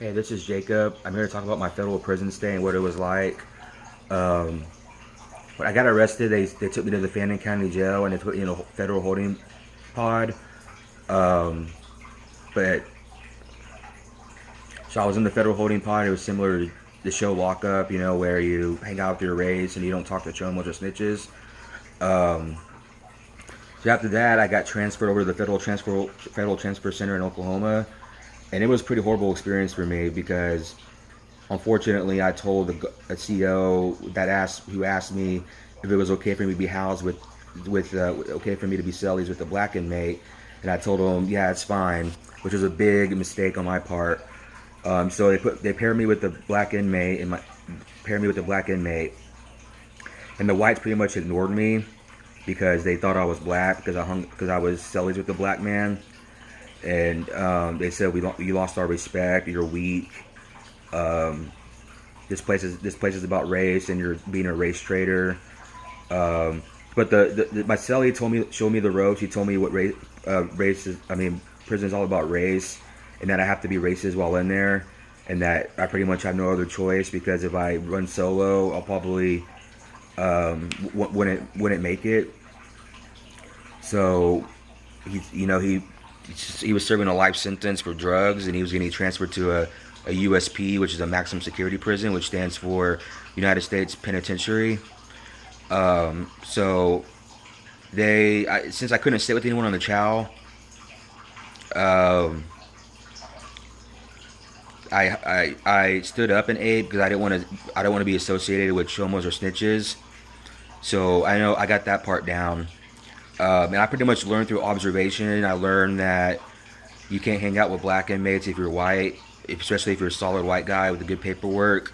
Hey, this is Jacob. I'm here to talk about my federal prison stay and what it was like. Um, when I got arrested, they took me to the Fannin County Jail and they put me in a federal holding pod. Um, but so I was in the federal holding pod. It was similar to the show Lockup, where you hang out with your race and you don't talk to chomos or snitches. Um, so after that, I got transferred over to the Federal Transfer Center in Oklahoma, and it was a pretty horrible experience for me because unfortunately, I told a CEO who asked me if it was okay for me to be housed with okay for me to be cellies with a black inmate, and I told him, yeah, it's fine, which was a big mistake on my part. So they paired me with the black inmate and the whites pretty much ignored me because they thought I was black because I was cellies with the black man, and they said you lost our respect, you're weak. Um, this place is about race, and you're being a race traitor. But my cellie showed me the ropes. He told me what race is. I mean, prison is all about race, and that I have to be racist while in there, and that I pretty much have no other choice because if I run solo, I'll probably wouldn't make it. So he was serving a life sentence for drugs, and he was getting transferred to a USP, which is a maximum security prison, which stands for United States Penitentiary. So since I couldn't sit with anyone on the chow, um, I stood up and ate because I don't want to be associated with chomos or snitches. So I know I got that part down. And I pretty much learned through observation. I learned that you can't hang out with black inmates if you're white, especially if you're a solid white guy with a good paperwork.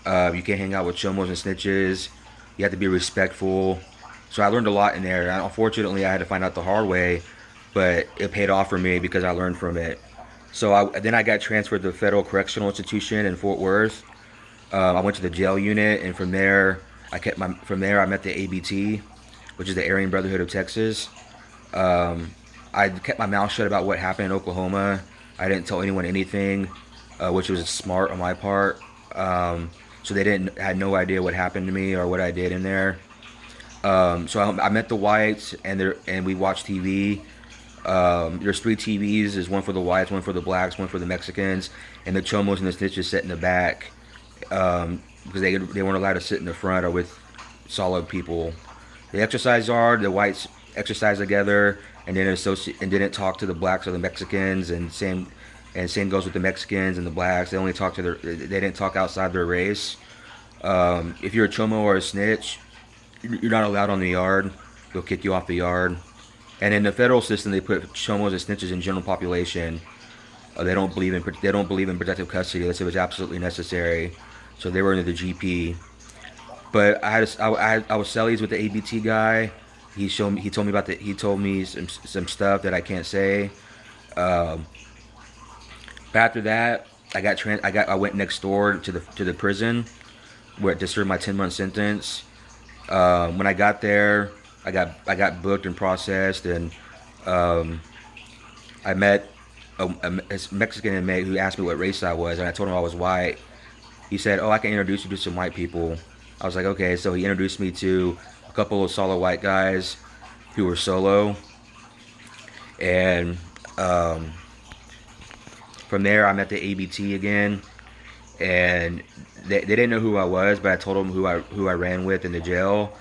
You can't hang out with chomos and snitches. You have to be respectful. So I learned a lot in there. And unfortunately, I had to find out the hard way, but it paid off for me because I learned from it. So then I got transferred to the Federal Correctional Institution in Fort Worth. I went to the jail unit, and from there I met the ABT, which is the Aryan Brotherhood of Texas. I kept my mouth shut about what happened in Oklahoma. I didn't tell anyone anything, which was smart on my part. So they had no idea what happened to me or what I did in there. So I met the whites, and we watched TV. There's three TVs. There's one for the whites, one for the blacks, one for the Mexicans, and the chomos and the snitches sit in the back because they weren't allowed to sit in the front or with solid people. The exercise yard, the whites exercised together and didn't talk to the blacks or the Mexicans, and same goes with the Mexicans and the blacks. They didn't talk outside their race. If you're a chomo or a snitch, you're not allowed on the yard. They'll kick you off the yard. And in the federal system, they put chomos and snitches in general population. They don't believe in protective custody unless it was absolutely necessary. So they were under the GP. But I was cellies with the ABT guy. He told me some stuff that I can't say. But after that, I went next door to the prison where to serve my 10-month sentence. When I got there, I got booked and processed, and I met a Mexican inmate who asked me what race I was, and I told him I was white. He said, "Oh, I can introduce you to some white people." I was like, "Okay." So he introduced me to a couple of solid white guys who were solo, and from there I met the ABT again, and they didn't know who I was, but I told them who I ran with in the jail,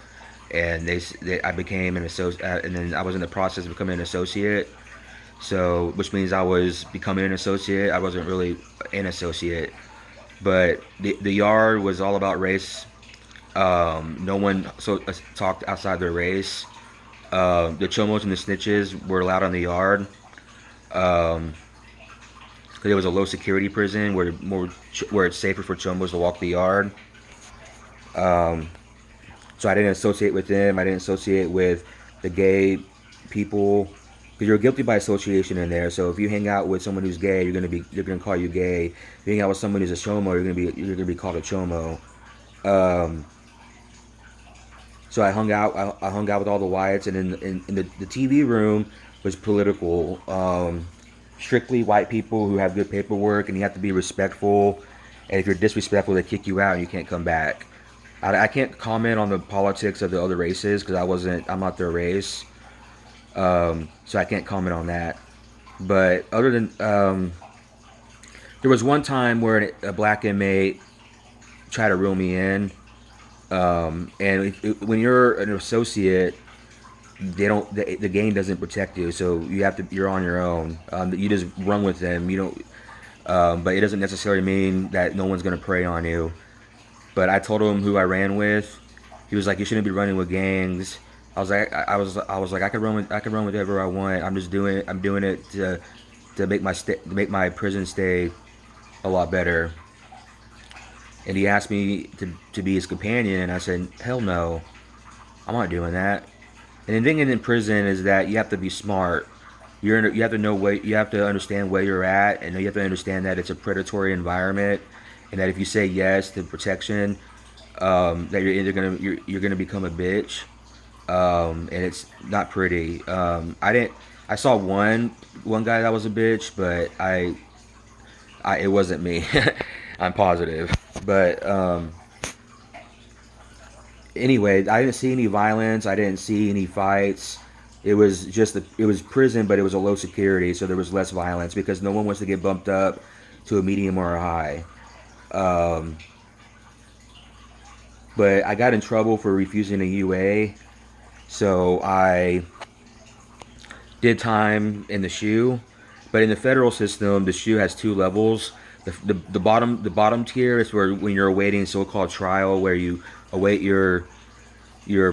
and I became an associate, and then I was in the process of becoming an associate. So, which means I was becoming an associate. I wasn't really an associate, but the yard was all about race. No one talked outside their race. The chomos and the snitches were allowed on the yard. Because it was a low security prison where it's safer for chomos to walk the yard. So I didn't associate with them. I didn't associate with the gay people because you're guilty by association in there. So if you hang out with someone who's gay, they're gonna call you gay. If you hang out with someone who's a chomo, you're gonna be called a chomo. So I hung out with all the whites, and in the TV room was political. strictly white people who have good paperwork, and you have to be respectful. And if you're disrespectful, they kick you out and you can't come back. I can't comment on the politics of the other races because I'm not their race, so I can't comment on that. But other than there was one time where a black inmate tried to reel me in, and when you're an associate, they don't the game doesn't protect you, so you're on your own. You just run with them. You don't, but it doesn't necessarily mean that no one's gonna prey on you. But I told him who I ran with. He was like, "You shouldn't be running with gangs." I was like, I could run whatever I want. I'm doing it to make my prison stay a lot better. And he asked me to be his companion, and I said, "Hell no, I'm not doing that." And the thing in prison is that you have to be smart. You have to know you have to understand where you're at, and you have to understand that it's a predatory environment, and that if you say yes to protection, that you're gonna become a bitch, and it's not pretty. I saw one guy that was a bitch, but it wasn't me. I'm positive. But anyway, I didn't see any violence. I didn't see any fights. It was prison, but it was a low security, so there was less violence because no one wants to get bumped up to a medium or a high. Um, but I got in trouble for refusing a UA, so I did time in the SHU. But in the federal system, the SHU has two levels. The bottom tier is where when you're awaiting so-called trial, where you await your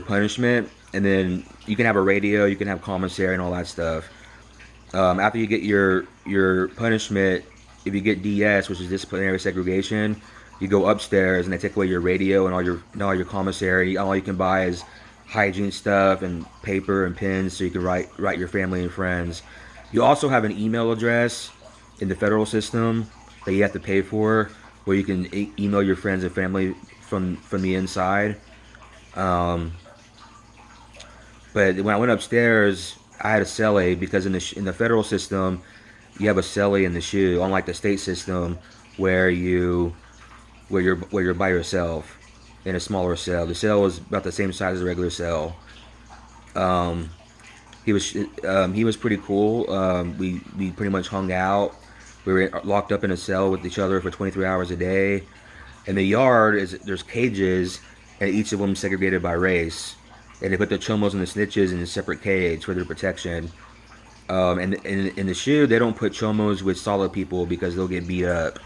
punishment, and then you can have a radio, you can have commissary, and all that stuff. After you get your punishment, if you get DS, which is disciplinary segregation, you go upstairs and they take away your radio and all your commissary. All you can buy is hygiene stuff and paper and pens, so you can write your family and friends. You also have an email address in the federal system that you have to pay for, where you can email your friends and family from the inside. Um, but when I went upstairs, I had a cellie because in the federal system, you have a cellie in the SHU, unlike the state system where you're by yourself in a smaller cell. The cell was about the same size as a regular cell. Um, he was pretty cool. We pretty much hung out. We were locked up in a cell with each other for 23 hours a day. And the yard there's cages, and each of them segregated by race. And they put the chomos and the snitches in a separate cage for their protection. And in the SHU, they don't put chomos with solid people because they'll get beat up.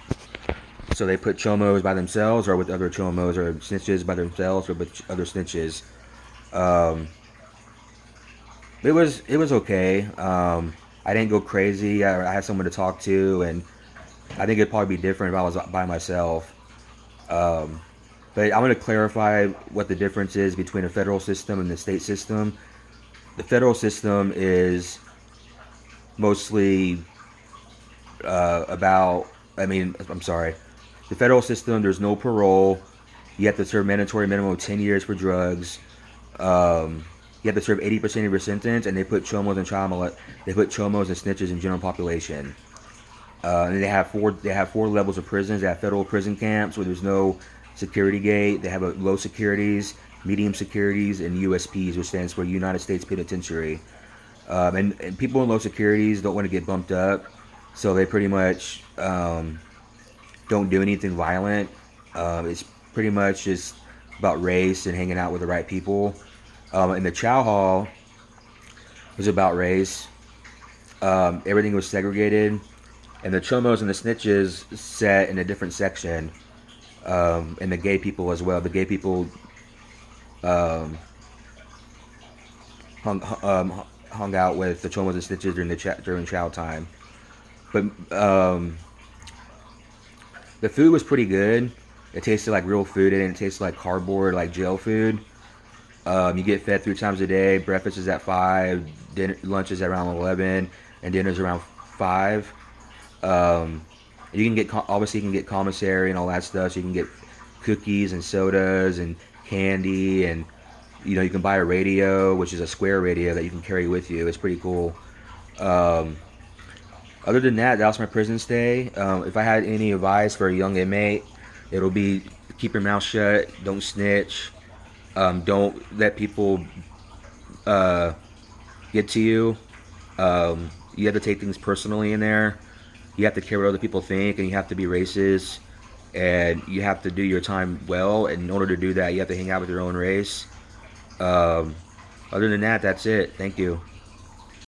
So they put chomos by themselves or with other chomos, or snitches by themselves or with other snitches. Um, it was okay. I didn't go crazy. I had someone to talk to, and I think it'd probably be different if I was by myself. Um, but I'm going to clarify what the difference is between the federal system and the state system. The federal system is mostly I'm sorry. The federal system, there's no parole. You have to serve mandatory minimum of 10 years for drugs. You have to serve 80% of your sentence, and they put chomos and they put chomos and snitches in general population. And they have four levels of prisons. They have federal prison camps where there's no security gate. They have low securities, medium securities, and USPs, which stands for United States Penitentiary. And people in low securities don't want to get bumped up, so they pretty much don't do anything violent. It's pretty much just about race and hanging out with the right people. And the chow hall was about race. Everything was segregated, and the chomos and the snitches sat in a different section, and the gay people as well. The gay people um, hung out with the chomos and snitches during chow time. But the food was pretty good. It tasted like real food. It didn't taste like cardboard, like jail food. You get fed 3 times a day. Breakfast is at 5, lunch is around 11, and dinner's around 5. You can get obviously you can get commissary and all that stuff. So you can get cookies and sodas and candy, and you can buy a radio, which is a square radio that you can carry with you. It's pretty cool. Other than that, that was my prison stay. If I had any advice for a young inmate, it'll be keep your mouth shut, don't snitch, don't let people uh, get to you. You have to take things personally in there. You have to care what other people think, and you have to be racist, and you have to do your time well. And in order to do that, you have to hang out with your own race. Um, Other than that, that's it. Thank you.